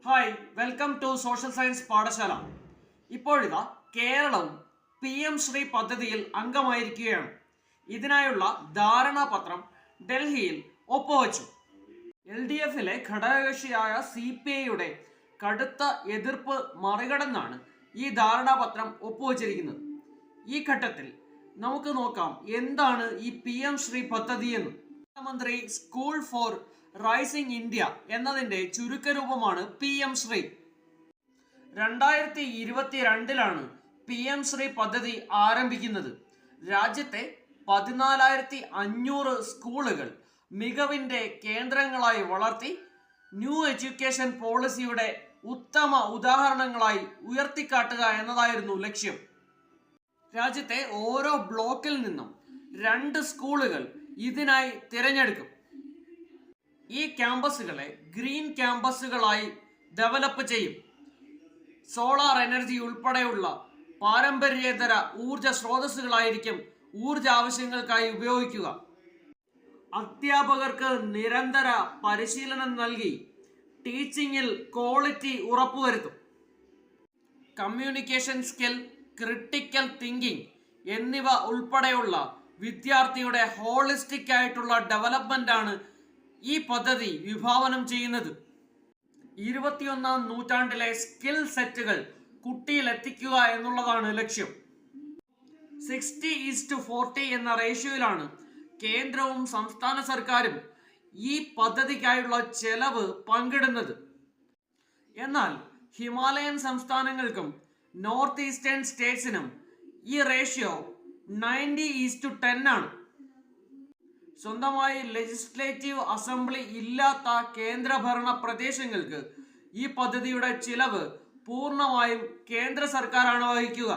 Hi, welcome to social science പാഠശാല. ഇപ്പോഴിതാ കേരളവും PM ശ്രീ പദ്ധതിയിൽ അംഗമായിരിക്കുകയാണ്. ഇതിനായുള്ള ധാരണാപത്രം ഡൽഹിയിൽ ഒപ്പുവച്ചു. LDFിലെ ഘടകകക്ഷിയായ CPIയുടെ കടുത്ത എതിർപ്പ് മറികടന്നാണ് ഈ ധാരണാപത്രം ഒപ്പുവച്ചിരിക്കുന്നത്. ഈ ഘട്ടത്തിൽ നമുക്ക് നോക്കാം എന്താണ് ഈ PM ശ്രീ പദ്ധതി എന്ന്. പ്രധാനമന്ത്രി സ്കൂൾ ഫോർ റൈസിംഗ് ഇന്ത്യ എന്നതിന്റെ ചുരുക്കരൂപമാണ് PM ശ്രീ. 2022 PM ശ്രീ പദ്ധതി ആരംഭിക്കുന്നത്. രാജ്യത്തെ 14,500 സ്കൂളുകൾ മികവിന്റെ കേന്ദ്രങ്ങളായി വളർത്തി ന്യൂ എഡ്യൂക്കേഷൻ പോളിസിയുടെ ഉത്തമ ഉദാഹരണങ്ങളായി ഉയർത്തിക്കാട്ടുക എന്നതായിരുന്നു ലക്ഷ്യം. രാജ്യത്തെ ഓരോ ബ്ലോക്കിൽ നിന്നും 2 സ്കൂളുകൾ ഇതിനായി തിരഞ്ഞെടുക്കും. ഈ ക്യാമ്പസുകളെ ഗ്രീൻ ക്യാമ്പസുകളായി ഡെവലപ്പ് ചെയ്യും. സോളാർ എനർജി ഉൾപ്പെടെയുള്ള പാരമ്പര്യേതര ഊർജ സ്രോതസ്സുകളായിരിക്കും ഊർജ ആവശ്യങ്ങൾക്കായി ഉപയോഗിക്കുക. അധ്യാപകർക്ക് നിരന്തര പരിശീലനം നൽകി ടീച്ചിങ്ങിൽ ക്വാളിറ്റി ഉറപ്പുവരുത്തും. കമ്മ്യൂണിക്കേഷൻ സ്കിൽ, ക്രിട്ടിക്കൽ തിങ്കിങ് എന്നിവ ഉൾപ്പെടെയുള്ള വിദ്യാർത്ഥിയുടെ ഹോളിസ്റ്റിക് ആയിട്ടുള്ള ഡെവലപ്മെന്റ് ആണ് ഈ പദ്ധതി വിഭാവനം ചെയ്യുന്നത്. 21ാം നൂറ്റാണ്ടിലെ സ്കിൽ സെറ്റുകൾ കുട്ടിയിൽ എത്തിക്കുക എന്നുള്ളതാണ് ലക്ഷ്യം. 60:40 എന്ന റേഷ്യോയിലാണ് കേന്ദ്രവും സംസ്ഥാന സർക്കാരും ഈ പദ്ധതിക്കായുള്ള ചെലവ് പങ്കിടുന്നത്. എന്നാൽ ഹിമാലയൻ സംസ്ഥാനങ്ങൾക്കും നോർത്ത് ഈസ്റ്റേൺ സ്റ്റേറ്റ്സിനും ഈ റേഷ്യോ 90:10 ആണ്. സ്വന്തമായി ലെജിസ്ലേറ്റീവ് അസംബ്ലി ഇല്ലാത്ത കേന്ദ്രഭരണ പ്രദേശങ്ങൾക്ക് ഈ പദ്ധതിയുടെ ചിലവ് പൂർണ്ണമായും കേന്ദ്ര സർക്കാരാണ് വഹിക്കുക.